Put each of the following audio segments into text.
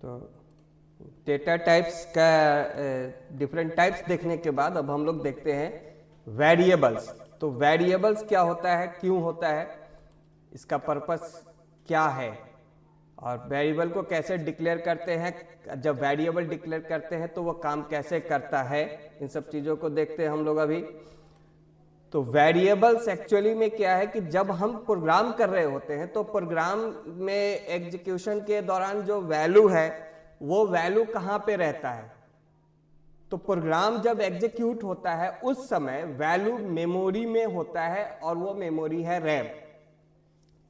तो data types का different types देखने के बाद अब हम लोग देखते हैं वेरिएबल्स। तो वेरिएबल्स क्या होता है, क्यों होता है, इसका पर्पस क्या है और वेरिएबल को कैसे डिक्लेयर करते हैं, जब वेरिएबल डिक्लेयर करते हैं तो वो काम कैसे करता है, इन सब चीज़ों को देखते हैं हम लोग अभी। तो वेरिएबल्स एक्चुअली में क्या है कि जब हम प्रोग्राम कर रहे होते हैं तो प्रोग्राम में एग्जीक्यूशन के दौरान जो वैल्यू है वो वैल्यू कहाँ पे रहता है। तो प्रोग्राम जब एग्जीक्यूट होता है उस समय वैल्यू मेमोरी में होता है और वो मेमोरी है रैम।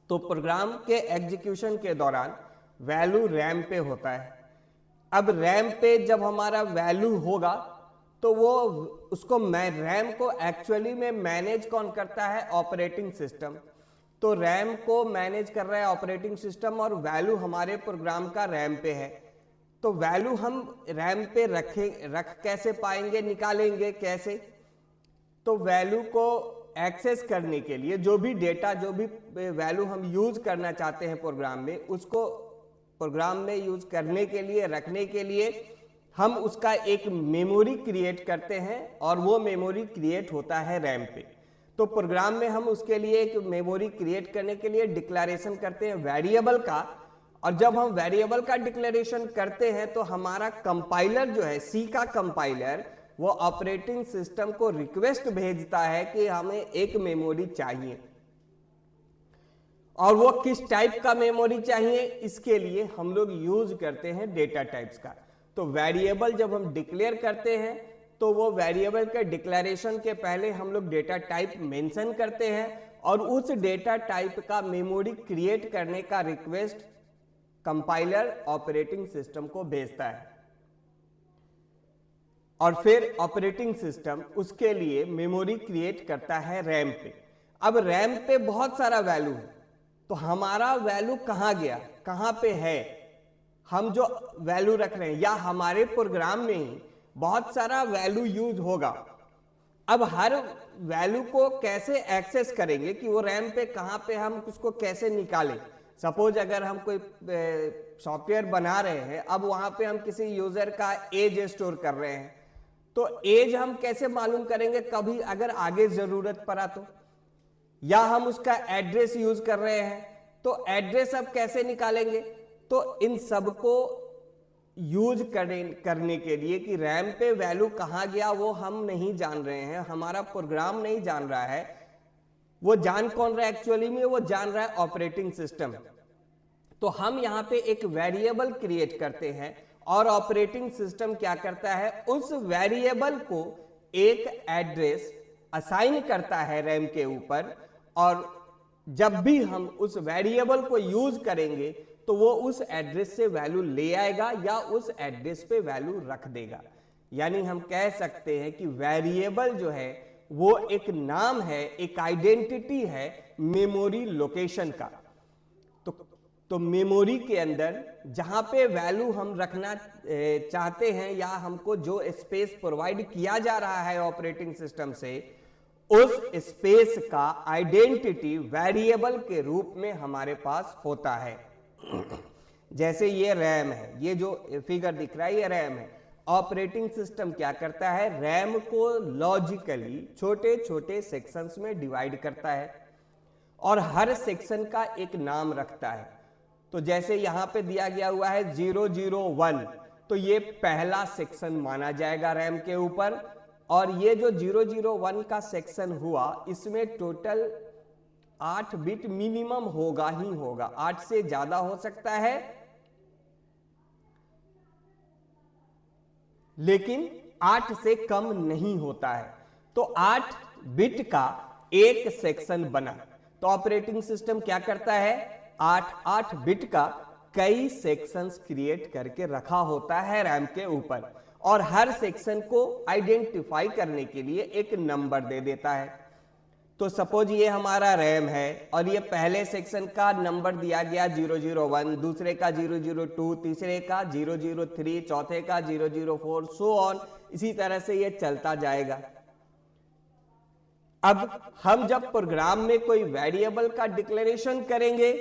तो प्रोग्राम के एग्जीक्यूशन के दौरान वैल्यू रैम पे होता है। अब रैम पे जब हमारा वैल्यू होगा तो वो उसको रैम को एक्चुअली में मैनेज कौन करता है, ऑपरेटिंग सिस्टम। तो रैम को मैनेज कर रहा है ऑपरेटिंग सिस्टम और वैल्यू हमारे प्रोग्राम का रैम पे है। तो वैल्यू हम रैम पे रख कैसे पाएंगे, निकालेंगे कैसे। तो वैल्यू को एक्सेस करने के लिए जो भी डेटा, जो भी वैल्यू हम यूज करना चाहते हैं प्रोग्राम में, उसको प्रोग्राम में यूज करने के लिए, रखने के लिए हम उसका एक मेमोरी क्रिएट करते हैं और वो मेमोरी क्रिएट होता है रैम पे। तो प्रोग्राम में हम उसके लिए एक मेमोरी क्रिएट करने के लिए डिक्लेरेशन करते हैं वेरिएबल का। और जब हम वेरिएबल का डिक्लेरेशन करते हैं तो हमारा कंपाइलर जो है, सी का कंपाइलर, वो ऑपरेटिंग सिस्टम को रिक्वेस्ट भेजता है कि हमें एक मेमोरी चाहिए। और वो किस टाइप का मेमोरी चाहिए, इसके लिए हम लोग यूज करते हैं डेटा टाइप्स का। तो वेरिएबल जब हम डिक्लेयर करते हैं तो वो वेरिएबल के डिक्लेरेशन के पहले हम लोग डेटा टाइप मेंशन करते हैं और उस डेटा टाइप का मेमोरी क्रिएट करने का रिक्वेस्ट कंपाइलर ऑपरेटिंग सिस्टम को भेजता है और फिर ऑपरेटिंग सिस्टम उसके लिए मेमोरी क्रिएट करता है रैम पे। अब रैम पे बहुत सारा वैल्यू है, तो हमारा वैल्यू कहाँ गया, कहाँ पे है, हम जो वैल्यू रख रहे हैं, या हमारे प्रोग्राम में ही बहुत सारा वैल्यू यूज होगा। अब हर वैल्यू को कैसे एक्सेस करेंगे कि वो रैम पे कहाँ पे, हम उसको कैसे निकालें। सपोज अगर हम कोई सॉफ्टवेयर बना रहे हैं, अब वहां पे हम किसी यूजर का एज स्टोर कर रहे हैं, तो एज हम कैसे मालूम करेंगे, कभी अगर आगे जरूरत पड़ा तो। या हम उसका एड्रेस यूज कर रहे हैं तो एड्रेस अब कैसे निकालेंगे। तो इन सब को यूज करने के लिए कि रैम पे वैल्यू कहां गया वो हम नहीं जान रहे हैं, हमारा प्रोग्राम नहीं जान रहा है, वो जान कौन रहा है एक्चुअली में, वो जान रहा है ऑपरेटिंग सिस्टम। तो हम यहां पे एक वेरिएबल क्रिएट करते हैं और ऑपरेटिंग सिस्टम क्या करता है, उस वेरिएबल को एक एड्रेस असाइन करता है रैम के ऊपर। और जब भी हम उस वेरिएबल को यूज करेंगे तो वो उस एड्रेस से वैल्यू ले आएगा या उस एड्रेस पे वैल्यू रख देगा। यानी हम कह सकते हैं कि वेरिएबल जो है वो एक नाम है, एक आइडेंटिटी है मेमोरी लोकेशन का। तो मेमोरी के अंदर जहां पे वैल्यू हम रखना चाहते हैं या हमको जो स्पेस प्रोवाइड किया जा रहा है ऑपरेटिंग सिस्टम से, उस स्पेस का आइडेंटिटी वेरिएबल के रूप में हमारे पास होता है। जैसे ये रैम है, ये जो फिगर दिख रहा है ये रैम है। ऑपरेटिंग सिस्टम क्या करता है, रैम को लॉजिकली छोटे छोटे सेक्शंस में डिवाइड करता है और हर सेक्शन का एक नाम रखता है। तो जैसे यहां पे दिया गया हुआ है 001, तो ये पहला सेक्शन माना जाएगा रैम के ऊपर। और ये जो 001 का सेक्शन हुआ, इसमें टोटल 8 बिट मिनिमम होगा ही होगा, 8 से ज्यादा हो सकता है लेकिन 8 से कम नहीं होता है। तो 8 बिट का एक सेक्शन बना। तो ऑपरेटिंग सिस्टम क्या करता है, 8 बिट का कई सेक्शंस क्रिएट करके रखा होता है रैम के ऊपर और हर सेक्शन को आइडेंटिफाई करने के लिए एक नंबर दे देता है। तो सपोज ये हमारा रैम है और ये पहले सेक्शन का नंबर दिया गया 001, दूसरे का 002, तीसरे का 003, चौथे का 004, सो ऑन, इसी तरह से ये चलता जाएगा। अब हम जब प्रोग्राम में कोई वेरिएबल का डिक्लेरेशन करेंगे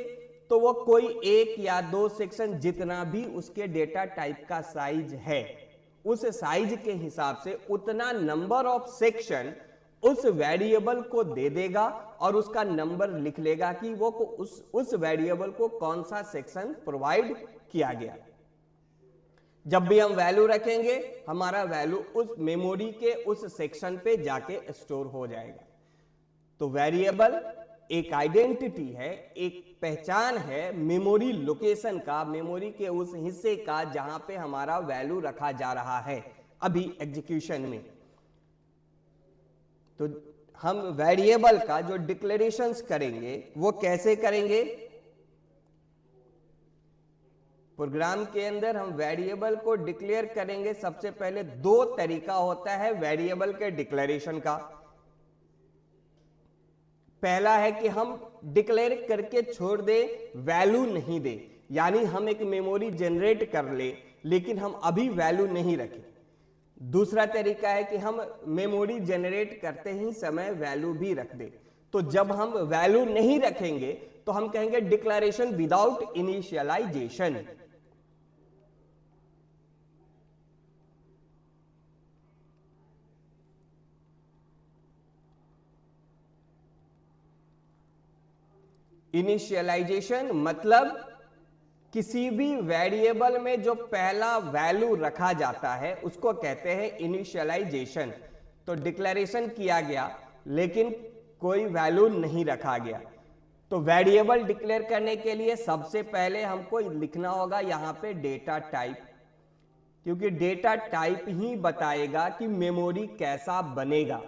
तो वो कोई एक या दो सेक्शन, जितना भी उसके डेटा टाइप का साइज है, उस साइज के हिसाब से उतना नंबर ऑफ सेक्शन उस वेरिएबल को दे देगा और उसका नंबर लिख लेगा कि वो उस वेरिएबल को कौन सा सेक्शन प्रोवाइड किया गया। जब भी हम वैल्यू रखेंगे, हमारा वैल्यू उस मेमोरी के उस सेक्शन पे जाके स्टोर हो जाएगा। तो वेरिएबल एक आइडेंटिटी है, एक पहचान है मेमोरी लोकेशन का, मेमोरी के उस हिस्से का जहां पे हमारा वैल्यू रखा जा रहा है अभी एग्जीक्यूशन में। तो हम वेरिएबल का जो डिक्लेरेशंस करेंगे वो कैसे करेंगे? प्रोग्राम के अंदर हम वेरिएबल को डिक्लेयर करेंगे। सबसे पहले दो तरीका होता है वेरिएबल के डिक्लेरेशन का। पहला है कि हम डिक्लेयर करके छोड़ दे, वैल्यू नहीं दे, यानी हम एक मेमोरी जनरेट कर ले लेकिन हम अभी वैल्यू नहीं रखें। दूसरा तरीका है कि हम मेमोरी जनरेट करते ही समय वैल्यू भी रख दे। तो जब हम वैल्यू नहीं रखेंगे तो हम कहेंगे डिक्लेरेशन विदाउट इनिशियलाइजेशन। इनिशियलाइजेशन मतलब किसी भी वेरिएबल में जो पहला वैल्यू रखा जाता है उसको कहते हैं इनिशियलाइजेशन। तो डिक्लेरेशन किया गया लेकिन कोई वैल्यू नहीं रखा गया। तो वेरिएबल डिक्लेयर करने के लिए सबसे पहले हमको लिखना होगा यहां पे डेटा टाइप, क्योंकि डेटा टाइप ही बताएगा कि मेमोरी कैसा बनेगा।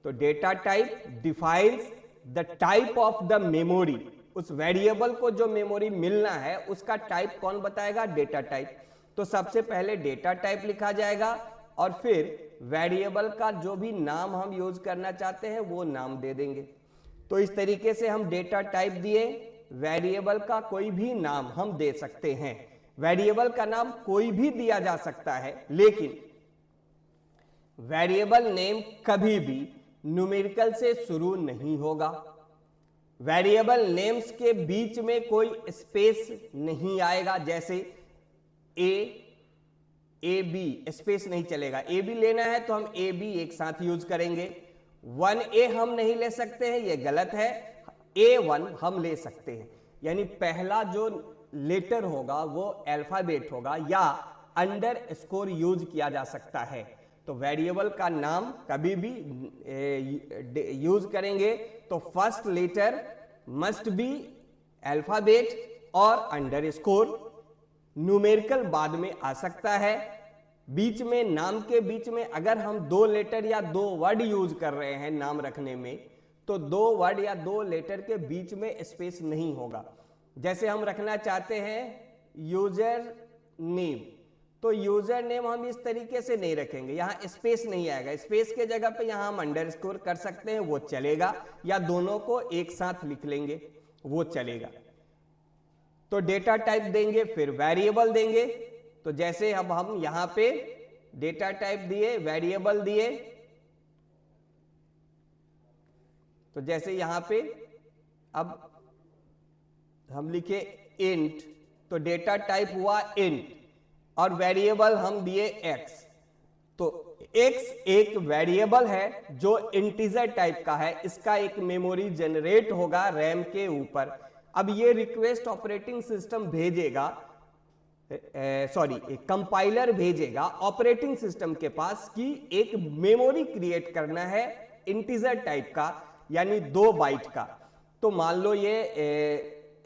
तो data type defines the type of the memory. उस वेरिएबल को जो मेमोरी मिलना है उसका टाइप कौन बताएगा? Data type. तो सबसे पहले डेटा टाइप लिखा जाएगा और फिर वेरिएबल का जो भी नाम हम यूज करना चाहते हैं वो नाम दे देंगे। तो इस तरीके से हम डेटा टाइप दिए, वेरिएबल का कोई भी नाम हम दे सकते हैं। वेरिएबल का नाम कोई भी दिया जा सकता है, लेकिन वेरिएबल नेम कभी भी न्यूमेरिकल से शुरू नहीं होगा। वेरिएबल नेम्स के बीच में कोई स्पेस नहीं आएगा, जैसे ए बी स्पेस नहीं चलेगा। ए बी लेना है तो हम ए बी एक साथ यूज करेंगे। 1A हम नहीं ले सकते हैं, ये गलत है। A1 हम ले सकते हैं, यानी पहला जो लेटर होगा वो अल्फाबेट होगा या अंडर स्कोर यूज किया जा सकता है। तो वेरिएबल का नाम कभी भी यूज करेंगे तो first letter must be alphabet और अंडर स्कोर। न्यूमेरिकल बाद में आ सकता है। बीच में, नाम के बीच में अगर हम दो लेटर या दो वर्ड यूज कर रहे हैं नाम रखने में, तो दो वर्ड या दो लेटर के बीच में स्पेस नहीं होगा। जैसे हम रखना चाहते हैं यूजर नेम, तो यूजर नेम हम इस तरीके से नहीं रखेंगे, यहां स्पेस नहीं आएगा। स्पेस के जगह पे यहां हम अंडरस्कोर कर सकते हैं, वो चलेगा, या दोनों को एक साथ लिख लेंगे, वो चलेगा। तो डेटा टाइप देंगे, फिर वेरिएबल देंगे। तो जैसे अब हम यहां पे डेटा टाइप दिए, वेरिएबल दिए, तो जैसे यहां पे अब हम लिखे इंट, तो डेटा टाइप हुआ इंट और वेरिएबल हम दिए x। तो x एक वेरिएबल है जो इंटीजर टाइप का है, इसका एक मेमोरी जनरेट होगा रैम के ऊपर। अब ये रिक्वेस्ट ऑपरेटिंग सिस्टम भेजेगा, एक कंपाइलर भेजेगा ऑपरेटिंग सिस्टम के पास कि एक मेमोरी क्रिएट करना है इंटीजर टाइप का, यानी 2 बाइट का। तो मान लो ये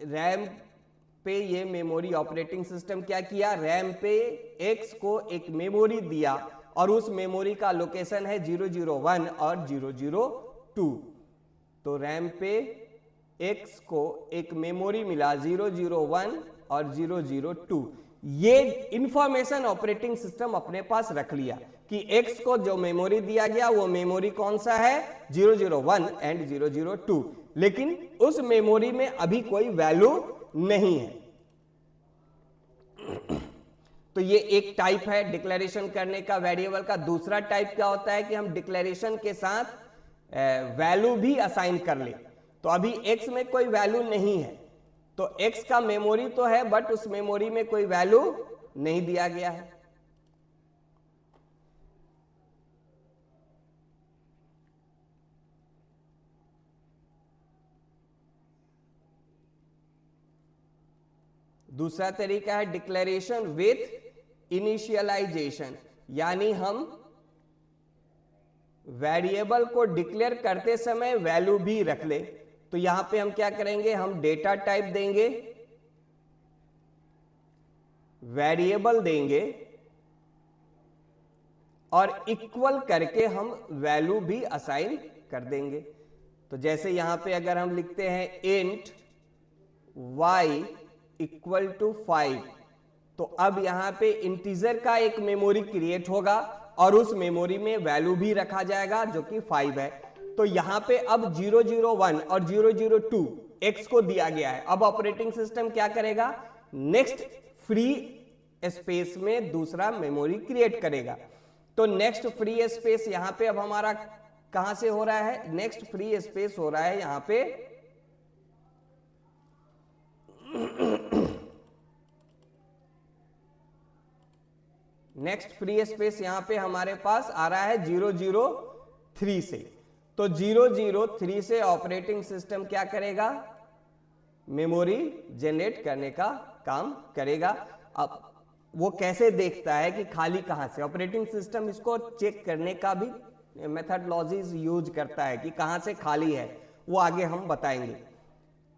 रैम पे ये मेमोरी ऑपरेटिंग सिस्टम क्या किया, रैम पे x को एक मेमोरी दिया और उस मेमोरी का लोकेशन है 001 और 002। तो रैम पे x को एक मेमोरी मिला 001 और 002। ये इंफॉर्मेशन ऑपरेटिंग सिस्टम अपने पास रख लिया कि x को जो मेमोरी दिया गया वो मेमोरी कौन सा है, 001 एंड 002। लेकिन उस मेमोरी में अभी कोई वैल्यू नहीं है। तो ये एक टाइप है डिक्लेरेशन करने का वेरिएबल का। दूसरा टाइप क्या होता है कि हम डिक्लेरेशन के साथ वैल्यू भी असाइन कर ले। तो अभी x में कोई वैल्यू नहीं है, तो x का मेमोरी तो है बट उस मेमोरी में कोई वैल्यू नहीं दिया गया है। दूसरा तरीका है डिक्लेरेशन विथ इनिशियलाइजेशन, यानी हम वेरिएबल को डिक्लेयर करते समय वैल्यू भी रख ले। तो यहां पे हम क्या करेंगे, हम डेटा टाइप देंगे, वेरिएबल देंगे और इक्वल करके हम वैल्यू भी असाइन कर देंगे। तो जैसे यहां पे अगर हम लिखते हैं इंट y इक्वल टू 5, तो अब यहां पे इंटीजर का एक मेमोरी क्रिएट होगा और उस मेमोरी में वैल्यू भी रखा जाएगा जो कि 5 है। तो यहां पे अब 001 और 002 x को दिया गया है। अब ऑपरेटिंग सिस्टम क्या करेगा, नेक्स्ट फ्री स्पेस में दूसरा मेमोरी क्रिएट करेगा। तो नेक्स्ट फ्री स्पेस यहां पे अब हमारा कहां से हो रहा है, नेक्स्ट फ्री स्पेस हो रहा है यहां पे नेक्स्ट फ्री स्पेस यहां पे हमारे पास आ रहा है 003 से। तो 003 से ऑपरेटिंग सिस्टम क्या करेगा, मेमोरी जनरेट करने का काम करेगा। अब वो कैसे देखता है कि खाली कहां से, ऑपरेटिंग सिस्टम इसको चेक करने का भी मेथडोलॉजीज यूज करता है कि कहां से खाली है, वो आगे हम बताएंगे।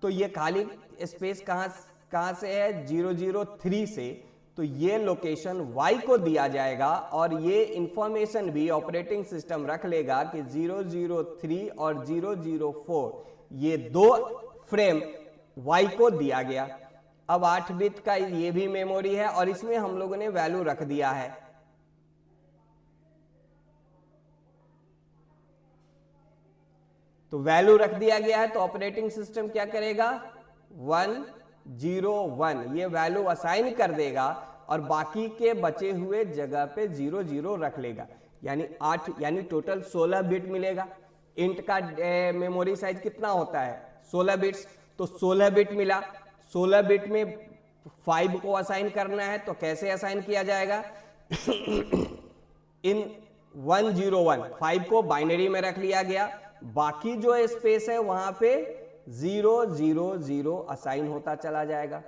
तो ये खाली स्पेस कहां से है, 003 से। तो ये लोकेशन y को दिया जाएगा और ये इंफॉर्मेशन भी ऑपरेटिंग सिस्टम रख लेगा कि 003 और 004 ये दो फ्रेम y को दिया गया। अब 8 बिट का ये भी मेमोरी है और इसमें हम लोगों ने वैल्यू रख दिया है। तो वैल्यू रख दिया गया है तो ऑपरेटिंग सिस्टम क्या करेगा, 101 ये वैल्यू असाइन कर देगा और बाकी के बचे हुए जगह पे 00 रख लेगा, यानी 8 यानी टोटल 16 बिट मिलेगा। इंट का मेमोरी साइज कितना होता है, 16 बिट्स। तो 16 बिट मिला, 16 बिट में 5 को असाइन करना है तो कैसे असाइन किया जाएगा इन 101 5 को बाइनरी में रख लिया गया, बाकी जो स्पेस है वहां पे 000 असाइन होता चला जाएगा।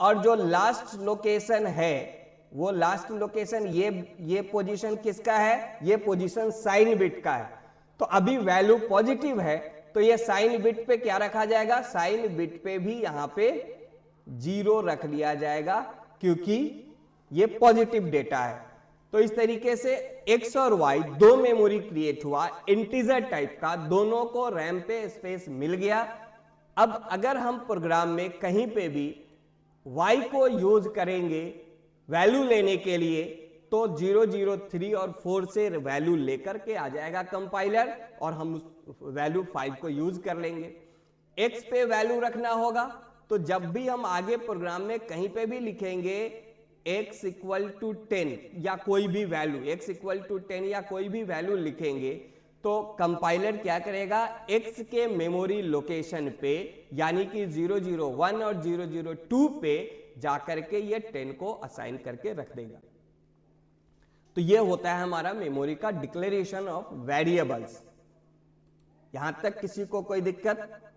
और जो लास्ट लोकेशन है वो लास्ट लोकेशन ये पोजीशन किसका है, ये पोजीशन साइन बिट का है। तो अभी वैल्यू पॉजिटिव है तो ये साइन बिट पे क्या रखा जाएगा, साइन बिट पे भी यहां पे 0 रख लिया जाएगा क्योंकि ये पॉजिटिव डेटा है। तो इस तरीके से x और y दो मेमोरी क्रिएट हुआ इंटीजर टाइप का, दोनों को रैम पे स्पेस मिल गया। अब अगर हम प्रोग्राम में कहीं पे भी y को यूज करेंगे वैल्यू लेने के लिए तो 003 और 4 से वैल्यू लेकर के आ जाएगा कंपाइलर और हम उस वैल्यू 5 को यूज कर लेंगे। x पे वैल्यू रखना होगा तो जब भी हम आगे प्रोग्राम में कहीं पे भी लिखेंगे x इक्वल टू 10 या कोई भी वैल्यू, x इक्वल टू 10 या कोई भी वैल्यू लिखेंगे तो कंपाइलर क्या करेगा, x के मेमोरी लोकेशन पे यानी कि 001 और 002 पे जाकर के ये 10 को असाइन करके रख देगा। तो ये होता है हमारा मेमोरी का डिक्लेरेशन ऑफ वेरिएबल्स। यहां तक किसी को कोई दिक्कत?